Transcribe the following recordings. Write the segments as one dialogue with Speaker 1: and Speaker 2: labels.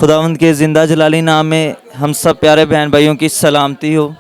Speaker 1: खुदावंद के ज़िंदा जलाली नाम में हम सब प्यारे बहन भाइयों की सलामती हो।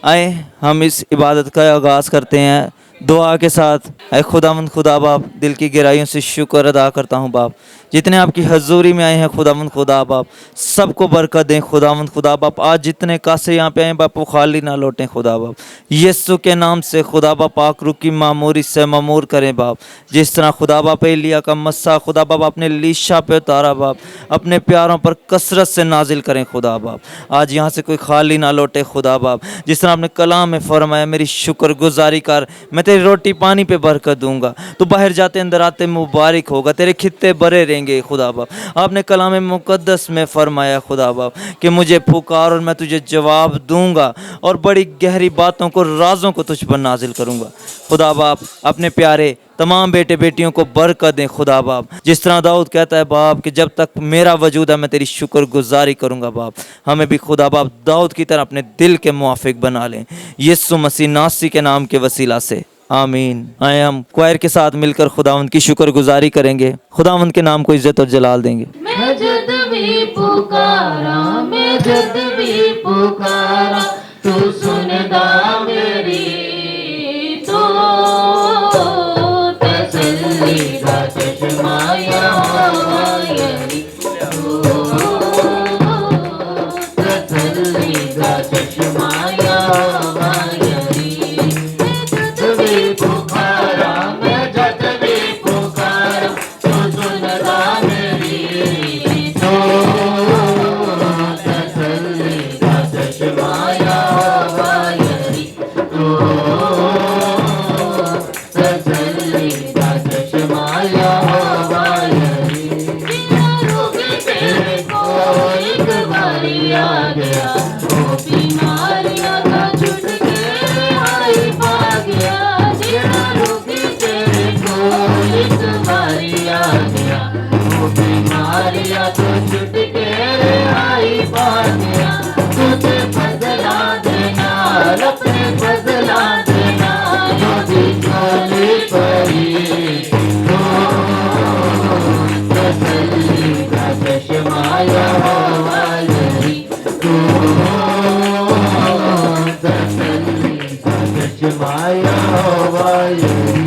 Speaker 1: आए हम इस इबादत का आगाज़ करते हैं दुआ के साथ। ऐ खुदावंद खुदा बाप, दिल की गहराइयों से शुक्र अदा करता हूँ बाप, जितने आपकी हजूरी में आए हैं खुदावंद खुदा बाप, सबको बरकत दें खुदावंद खुदा बाप। आज जितने कासे यहाँ पे आए बाप वो खाली ना लौटें खुदा बाप। यीशु के नाम से खुदा बाप पाक रूह की मामूरी से मामूर करें बाप। जिस तरह खुदा बाप एलिया का मस्सा खुदा बाप अपने लीशा पे उतारा बाप, अपने प्यारों पर कसरत से नाजिल करें खुदा बाप। आज यहाँ से कोई खाली ना लौटे खुदा बाप। जिस तरह आपने कलाम में फरमाया मेरी शुक्र गुजारी कर, मैं तेरी रोटी पानी पे बरकत दूंगा, तो बाहर जाते अंदर आते मुबारक होगा, तेरे खित्ते भरे रहेंगे खुदा बाप। आपने कलाम मुकद्दस में फरमाया खुदा बाप कि मुझे पुकार और मैं तुझे जवाब दूंगा और बड़ी गहरी बातों को राजों को तुझ पर नाजिल करूंगा खुदा बाप। अपने प्यारे तमाम बेटे बेटियों को बरकत दें खुदा बाप। जिस तरह दाऊद कहता है बाप कि जब तक मेरा वजूद है मैं तेरी शुक्र गुजारी करूंगा बाप। हमें भी खुदा बाप दाऊद की तरह अपने दिल के मुआफिक बना लें यीशु मसीह नासी के नाम के वसीला से, आमीन। आए हम क्वायर के साथ मिलकर खुदावंद की शुक्र गुजारी करेंगे, खुदावंद के नाम को इज्जत और जलाल देंगे।
Speaker 2: मैं जद भी पुकारा, मैं जद भी पुकारा, तू सुनदा मेरी, तो तसल्ली का चश्मा यहाँ यही, तसल्ली का चश्मा यहाँ यही। मैं जद भी पुकारा, मैं जद भी पुकारा, तू सुनदा मेरी, तो तसल्ली का चश्मा यहाँ यही, तो तसल्ली का चश्मा यहाँ यही। बिना रोके तेरे को एक बारी आ गया, वो बीमारियां का छूट के रिहाई पा गया। बिना रोके तेरे को एक बारी आ गया, वो बीमारियां तो छूट के रिहाई पा गया। तुझे बदला देना, अपने बदला देना, जो झोली पड़ी, तो तसल्ली का चश्मा यहाँ यही, तो तसल्ली का चश्मा यहाँ यही।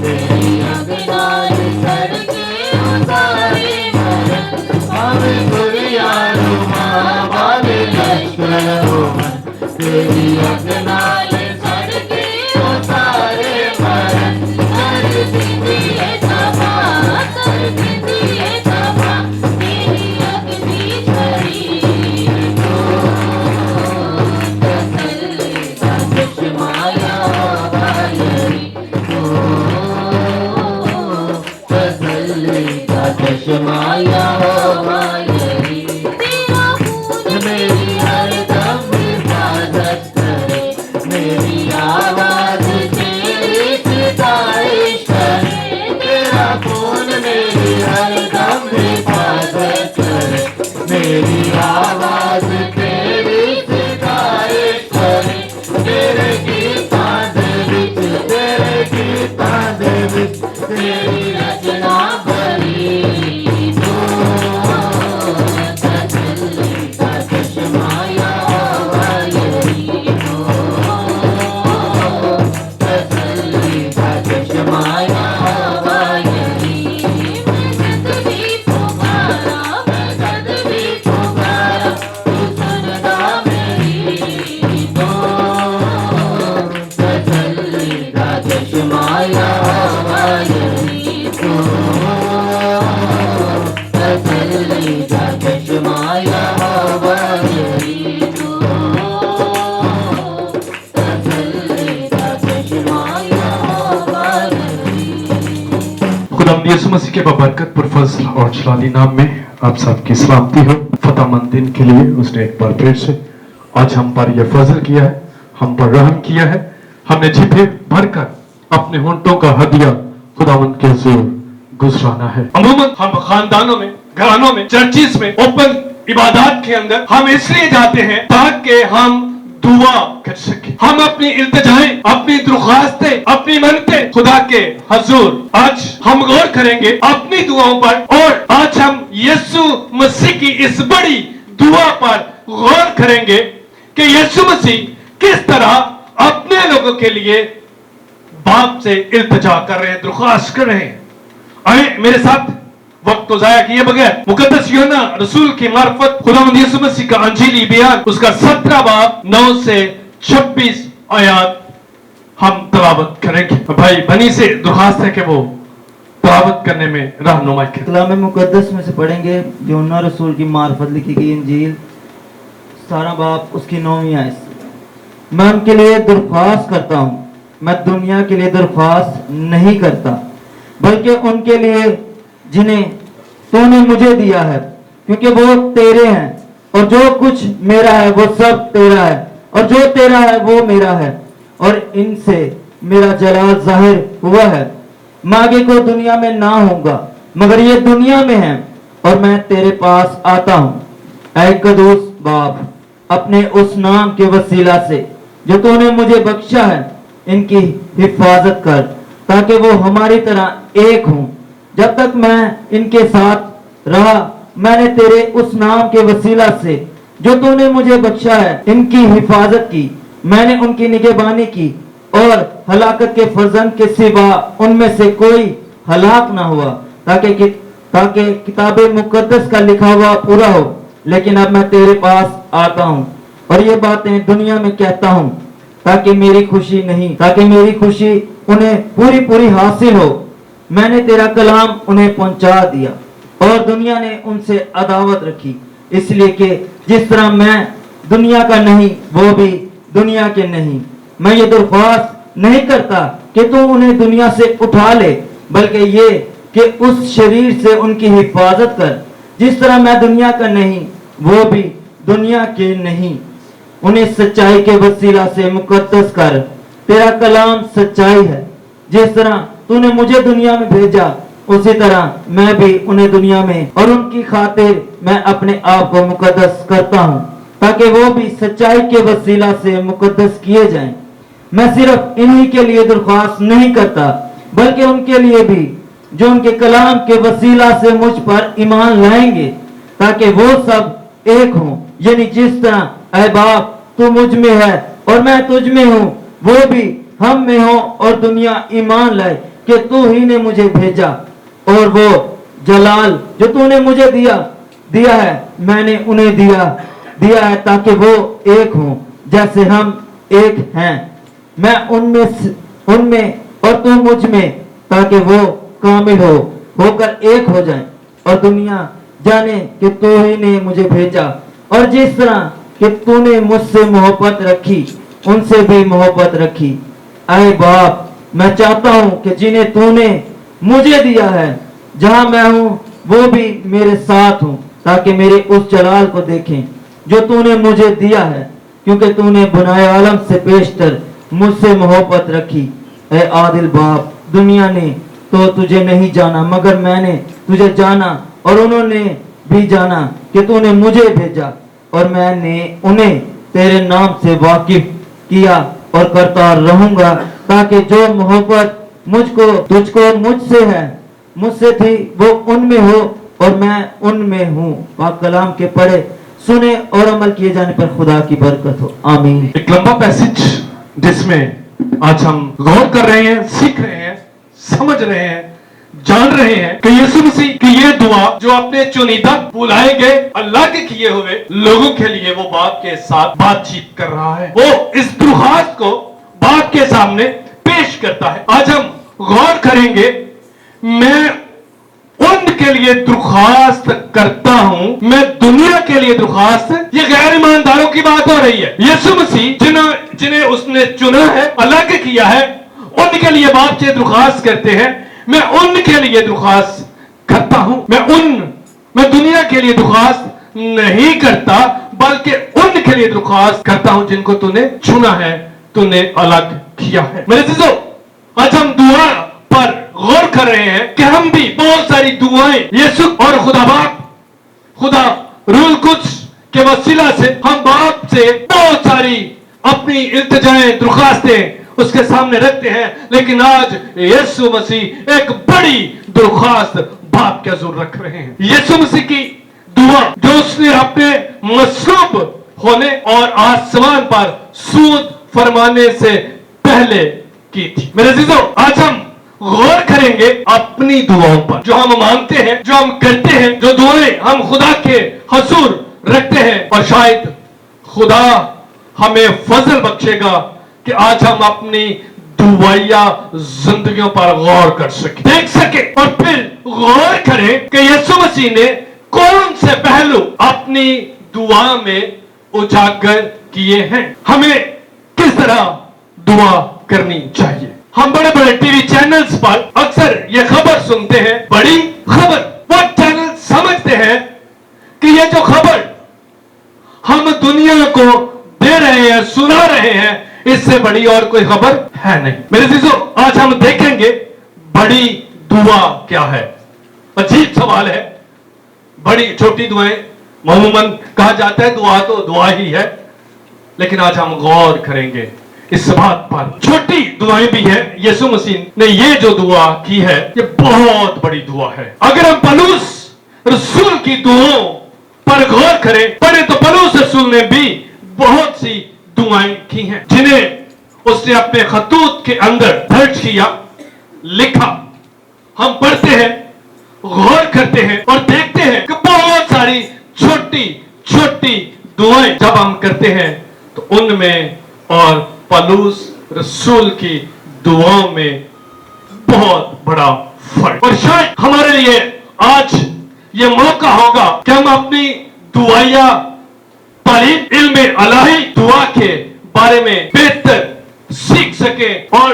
Speaker 2: तेरी अगनाई सड़के उतारे मरन, भावे गुड़िया रुमा वाले लश्कर रोमन, तेरी अगनाई सड़के उतारे मरन। कर दिए तबा, कर दिए तबा, तेरी अग्नि छड़ी, तो तसल्ली का चश्मा यहाँ यही, तो तसल्ली का चश्मा यहाँ यही। तेरा खून मेरी हरदम हिफाजत करे, मेरी आवाज तेरी सितारिश करे। तेरा खून मेरी हरदम हिफाजत करे, मेरी आवाज तेरी सितारिश करे। तेरे गीतां दे विच, तेरे गीतां दे विच, तेरी रचना भरी, तो तसल्ली का चश्मा यहाँ यही, तो तसल्ली का चश्मा यहाँ यही। मैं जद भी पुकारा, मैं जद भी पुकारा, तू सुनदा मेरी, तो तसल्ली का चश्मा यहाँ यही, तो तसल्ली का चश्मा यहाँ यही, तो तसल्ली का चश्मा यहाँ यही।
Speaker 3: खुदावंद यीशु मसीह के बरकत पुरफज़ल और जलाली नाम में आप सबकी सलामती हो। फतेहमंद दिन के लिए उसने एक बार फिर से आज हम पर यह फजल किया है, हम पर रहम किया है। हमने जिभे भरकर अपने होंठों का हदिया खुदावंद के हुजूर गुजराना है। अमूमन हम खानदानों में, घरानों में, चर्चिस में, ओपन इबादत के अंदर हम इसलिए जाते हैं ताकि हम दुआ कर सके, हम अपनी इल्तिजाएं, अपनी दरख्वास्तें, अपनी मन्नतें खुदा के हजूर आज हम गौर करेंगे अपनी दुआओं पर, और आज हम यीशु मसीह की इस बड़ी दुआ पर गौर करेंगे कि यीशु मसीह किस तरह अपने लोगों के लिए बाप से इल्तिजा कर रहे हैं, दरख्वास्त कर रहे हैं। आए मेरे साथ वक्त को जाया किए बगैर मुकद्दस यूहन्ना रसूल की मार्फत खुदावंद यीशु मसीह का अंजीली बयान उसका 17 बाब 9 से 26 आयत हम तलावत करेंगे। भाई बनी से दरख्वास्त है कि वो तलावत करने में रहनुमाई करें।
Speaker 1: कलाम मुकद्दस में से पढ़ेंगे यूहन्ना रसूल की मार्फत लिखी गई इंजील 17 बाब उसकी 9वीं आयत। मैं उनके लिए दरख्वास्त करता हूँ, मैं दुनिया के लिए दरख्वास्त नहीं करता, बल्कि उनके लिए जिन्हें तूने मुझे दिया है, क्योंकि वो तेरे हैं, और जो कुछ मेरा है वो सब तेरा है, और जो तेरा है वो मेरा है, और इनसे मेरा जलाल जाहिर हुआ है। मैं आगे को दुनिया में ना होऊंगा, मगर ये दुनिया में है, और मैं तेरे पास आता हूँ। ऐ कदूस बाप, अपने उस नाम के वसीला से जो तूने मुझे बख्शा है, इनकी हिफाजत कर, ताकि वो हमारी तरह एक हों। जब तक मैं इनके साथ रहा, मैंने तेरे उस नाम के वसीला से जो तूने मुझे बख्शा है, इनकी हिफाजत की। मैंने उनकी निगहबानी की, और हलाकत के फर्जंद के सिवा उनमें से कोई हलाक ना हुआ, ताकि किताब मुकद्दस का लिखा हुआ पूरा हो। लेकिन अब मैं तेरे पास आता हूँ, और ये बातें दुनिया में कहता हूँ, ताकि मेरी खुशी उन्हें पूरी पूरी हासिल हो। मैंने तेरा कलाम उन्हें पहुंचा दिया, और दुनिया ने उनसे अदावत रखी, इसलिए कि जिस तरह मैं दुनिया का नहीं, वो भी दुनिया के नहीं। मैं ये दरख्वास्त नहीं करता कि तू उन्हें दुनिया से उठा ले, बल्कि ये कि उस शरीर से उनकी हिफाजत कर। जिस तरह मैं दुनिया का नहीं, वो भी दुनिया के नहीं। उन्हें सच्चाई के वसीला से मुकद्दस कर, तेरा कलाम सच्चाई है। जिस तरह तूने मुझे दुनिया में भेजा, उसी तरह मैं भी उन्हें दुनिया में, और उनकी खातिर मैं अपने आप को मुकद्दस करता हूँ, ताकि वो भी सच्चाई के वसीला से मुकद्दस किए जाएं। मैं सिर्फ इन्हीं के लिए दरख्वास्त नहीं करता, बल्कि उनके लिए भी जो उनके कलाम के वसीला से मुझ पर ईमान लाएंगे, ताकि वो सब एक हों। यानी जिस तरह ऐ बाप तू मुझ में है और मैं तुझ में हूँ, वो भी हम में हो, और दुनिया ईमान लाए कि तू ही ने मुझे भेजा। और वो जलाल जो तूने मुझे दिया है, मैंने उन्हें दिया है, ताकि वो एक हों जैसे हम एक हैं। मैं उनमें और तू मुझ में, ताकि वो कामिल होकर एक हो जाएं, और दुनिया जाने कि तू ही ने मुझे भेजा। और जिस तरह कि तूने मुझसे मोहब्बत रखी, उनसे भी मोहब्बत रखी। ऐ बाप, मैं चाहता हूं कि जिन्हें तूने मुझे दिया है, जहां मैं हूं वो भी मेरे साथ हूं, ताकि मेरे उस जलाल को देखें जो तूने मुझे दिया है, क्योंकि तूने बनाए आलम से पेशतर मुझसे मोहब्बत रखी। ऐ आदिल बाप, दुनिया ने तो तुझे नहीं जाना, मगर मैंने तुझे जाना, और उन्होंने भी जाना कि तूने मुझे भेजा, और मैंने उन्हें तेरे नाम से वाकिफ किया और करता रहूंगा, ताकि जो मोहब्बत तुझको मुझसे थी, वो उनमें हो और मैं उनमें हूँ। पाक कलाम के पढ़े, सुने और अमल किए जाने पर खुदा की बरकत हो। आमीन।
Speaker 3: एक लंबा पैसेज जिसमें आज हम गौर कर रहे हैं, सीख रहे हैं, समझ रहे हैं, जान रहे हैं कि यीशु मसीह की ये दुआ जो अपने चुनिंदा बुलाए गए अलग किए हुए लोगों के लिए वो बाप के साथ बातचीत कर रहा है, वो इस दरख्वास्त को बाप के सामने पेश करता है। आज हम गौर करेंगे, मैं उनके लिए दरख्वास्त करता हूं, मैं दुनिया के लिए दरख्वास्त, ये गैर ईमानदारों की बात हो रही है। यीशु मसीह जिन्हें उसने चुना है, अलग किया है, उनके लिए बाप से दरख्वास्त करते हैं। मैं उनके लिए दरख्वास्त करता हूं, मैं दुनिया के लिए दरख्वास्त नहीं करता, बल्कि उनके लिए दरख्वास्त करता हूं जिनको तूने चुना है, तूने अलग किया है। मेरे अज़ीज़ों, आज हम दुआ पर गौर कर रहे हैं कि हम भी बहुत सारी दुआएं यीशु और खुदा बाप, खुदा रूह कुद्स के वसीला से हम बाप से बहुत सारी अपनी इल्तिजाएं दरख्वास्तें उसके सामने रखते हैं, लेकिन आज यीशु मसीह एक बड़ी दरख्वास्त बाप के हजूर रख रहे हैं। यीशु मसीह की दुआ जो उसने अपने मसलूब होने और आसमान पर सूद फरमाने से पहले की थी। मेरे अजीजों, आज हम गौर करेंगे अपनी दुआओं पर, जो हम मांगते हैं, जो हम करते हैं, जो दुआएं हम खुदा के हजूर रखते हैं, और शायद खुदा हमें फजल बख्शेगा कि आज हम अपनी दुआया जिंदगियों पर गौर कर सके, देख सके, और फिर गौर करें कि यीशु मसीह ने कौन से पहलू अपनी दुआ में उजागर किए हैं, हमें किस तरह दुआ करनी चाहिए। हम बड़े बड़े टीवी चैनल्स पर अक्सर ये खबर सुनते हैं, बड़ी खबर। वो चैनल समझते हैं कि ये जो खबर हम दुनिया को दे रहे हैं, सुना रहे हैं, इससे बड़ी और कोई खबर है नहीं। मेरे अजीजों, आज हम देखेंगे बड़ी दुआ क्या है। अजीब सवाल है। बड़ी छोटी दुआएं मामूमन कहा जाता है दुआ तो दुआ ही है, लेकिन आज हम गौर करेंगे इस बात पर। छोटी दुआएं भी है। यीशु मसीह ने ये जो दुआ की है, ये बहुत बड़ी दुआ है। अगर हम पौलुस रसूल की दुआओं पर गौर करें, पढ़े तो पौलुस रसूल ने भी बहुत सी दुआएं की हैं, जिन्हें उसने अपने खतूत के अंदर दर्ज किया, लिखा। हम पढ़ते हैं, गौर करते हैं और देखते हैं कि बहुत सारी छोटी छोटी दुआएं जब हम करते हैं तो उनमें और पौलुस रसूल की दुआओं में बहुत बड़ा फर्क। और शायद हमारे लिए आज ये मौका होगा कि हम अपनी दुआया तालीम इल्म अलाही दुआ के बारे में बेहतर सीख सके, और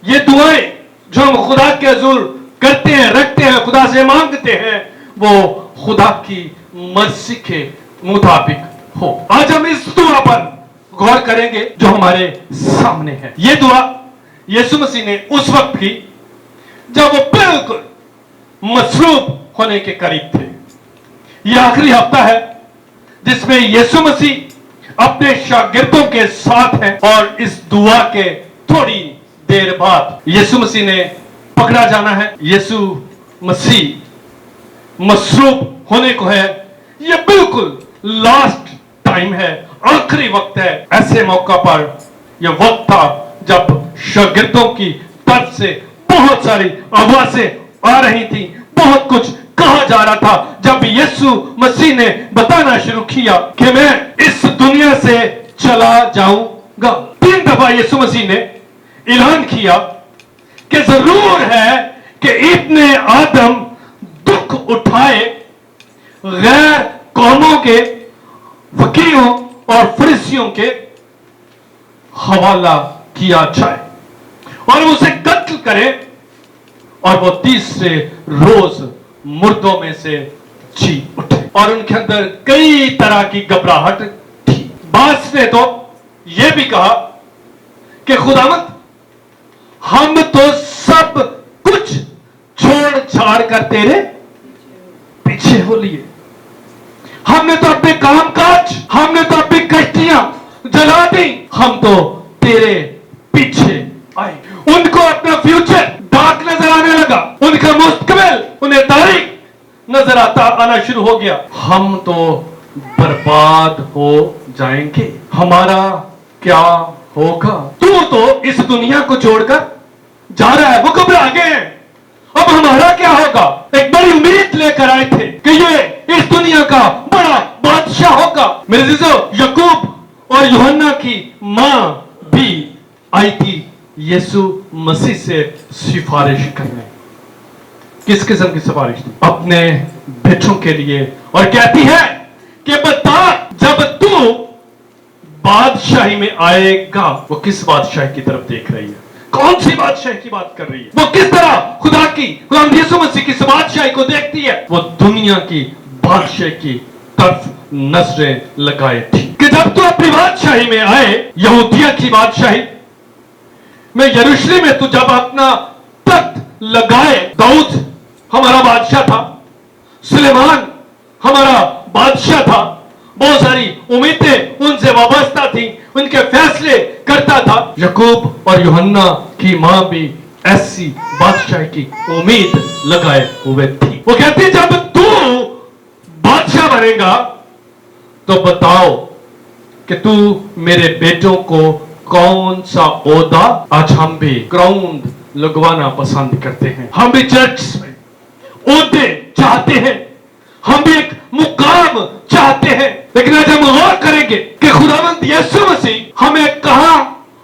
Speaker 3: ये दुआएं जो हम खुदा के हजूर करते हैं, रखते हैं, खुदा से मांगते हैं, वो खुदा की मर्जी के मुताबिक हो। आज हम इस दुआ पर गौर करेंगे जो हमारे सामने है। ये दुआ यीशु मसीह ने उस वक्त की जब वो बिल्कुल मसरूफ होने के करीब थे। यह आखिरी हफ्ता है जिसमें यीशु मसीह अपने शागिर्दों के साथ हैं, और इस दुआ के थोड़ी देर बाद यीशु मसीह ने पकड़ा जाना है। यीशु मसीह मसरूफ होने को है। यह बिल्कुल लास्ट टाइम है, आखिरी वक्त है। ऐसे मौका पर यह वक्त था जब शागिर्दों की तरफ से बहुत सारी आवाजें आ रही थी, बहुत कुछ कहा जा रहा था। जब यीशु मसीह ने बताना शुरू किया कि मैं इस दुनिया से चला जाऊंगा, 3 दफा यीशु मसीह ने ऐलान किया कि जरूर है कि इब्ने आदम दुख उठाए, गैर कौमों के फकीरों और फरीसियों के हवाला किया जाए और उसे कत्ल करे, और वो तीसरे रोज मुर्दों में से जी उठे। और उनके अंदर कई तरह की घबराहट थी। बास ने तो यह भी कहा कि खुदावंद, हम तो सब कुछ छोड़ छाड़ कर तेरे पीछे हो लिए। हमने तो अपने काम काज, हमने तो अपनी कश्तियां जला दी, हम तो तेरे पीछे आए। उनको अपना फ्यूचर डार्क नजर आने लगा, उनका मुस्तकबिल उन्हें तारीख नजर आना शुरू हो गया। हम तो बर्बाद हो जाएंगे, हमारा क्या होगा? तू तो इस दुनिया को छोड़कर जा रहा है। वो घबरा गए हैं, अब हमारा क्या होगा? एक बड़ी उम्मीद लेकर आए थे कि ये इस दुनिया का बड़ा बादशाह होगा। मेरे अजीजों, याकूब और यूहन्ना की मां भी आई थी यीशु मसीह से सिफारिश करने। किस किस्म की सिफारिश थी? अपने बच्चों के लिए, और कहती है कि बता, जब तू बादशाही में आएगा। वो किस बादशाही की तरफ देख रही है? कौन सी बादशाही की बात कर रही है? वो किस तरह खुदा की, खुदा यीशु मसीह की बादशाही को देखती है? वो दुनिया की बादशाही की तरफ नजरें लगाए थी कि जब तू अपनी बादशाही में आए, यहूदिया की बादशाही में, यरूशलेम में तू जब अपना तख्त लगाए। दाऊद हमारा बादशाह था, सुलेमान हमारा बादशाह था, बहुत सारी उम्मीदें उनसे वाबस्ता थी, उनके फैसले करता था। यकूब और यूहन्ना की माँ भी ऐसी बादशाह की उम्मीद लगाए हुए थी। वो कहती जब तू बादशाह बनेगा तो बताओ कि तू मेरे बेटों को कौन सा ओहदा, आज हम भी क्राउन लगवाना पसंद करते हैं, हम भी चर्च में ओहदे चाहते हैं, हम भी एक मुकाम चाहते हैं, लेकिन आज हम गौर करेंगे कि खुदावंद यीशु मसीह हमें कहां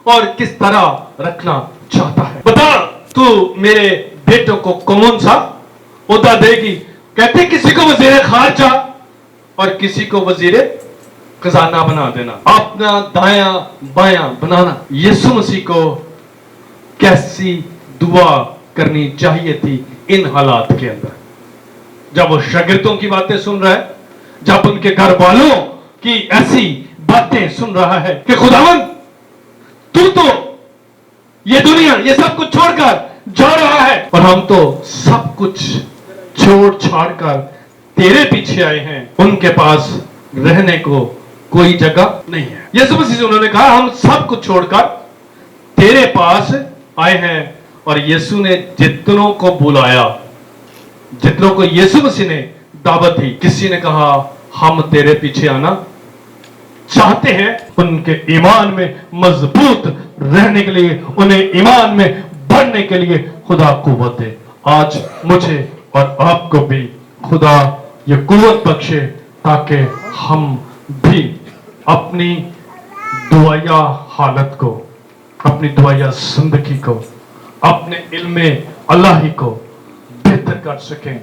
Speaker 3: और किस तरह रखना चाहता है। बता तू मेरे बेटों को कौन सा ओहदा देगी। कहते किसी को वजीर खारजा और किसी को वजीर खजाना बना देना, अपना दाया बाया बनाना। यीशु मसीह को कैसी दुआ करनी चाहिए थी इन हालात के अंदर, जब वो शागिर्दों की बातें सुन रहा है, जब उनके घर वालों की ऐसी बातें सुन रहा है कि खुदावन तू तो ये दुनिया ये सब कुछ छोड़कर जा रहा है और हम तो सब कुछ छोड़ छाड़ कर तेरे पीछे आए हैं। उनके पास रहने को कोई जगह नहीं है। यीशु मसीह से उन्होंने कहा हम सब कुछ छोड़कर तेरे पास आए हैं। और यीशु ने जितनों को बुलाया, जितनों को यीशु मसीह ने दावत दी, किसी ने कहा हम तेरे पीछे आना चाहते हैं। उनके ईमान में मजबूत रहने के लिए, उन्हें ईमान में बढ़ने के लिए खुदा कुव्वत दे। आज मुझे और आपको भी खुदा ये कुव्वत बख्शे ताकि हम भी अपनी दुआया हालत को, अपनी दुआया जिंदगी को, अपने इल्मे अल्लाही को बेहतर कर सकें।